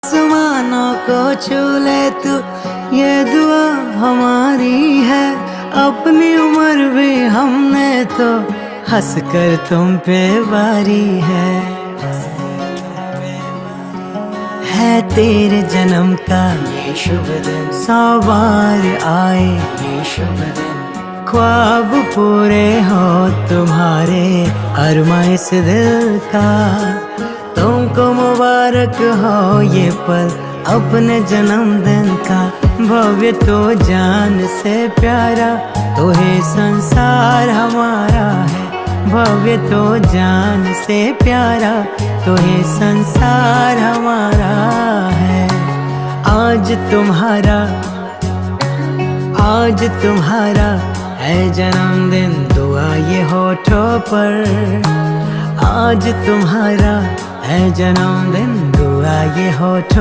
आसमानों को छू ले तू, ये दुआ हमारी है। अपनी उम्र भी हमने तो हंस कर तुम पे वारी है तेरे जन्म का ये शुभ दिन, 100 बार आए ये शुभ दिन। ख्वाब पूरे हो तुम्हारे अरमा इस दिल का, तुमको मुबारक हो ये पल अपने जन्मदिन का। भव्य तो जान से प्यारा, तो ही संसार हमारा है। भव्य तो जान से प्यारा, तो ही संसार हमारा है। आज तुम्हारा है जन्मदिन, दुआ ये होठों पर। आज तुम्हारा है जन्मदिन, दुआ ये होठों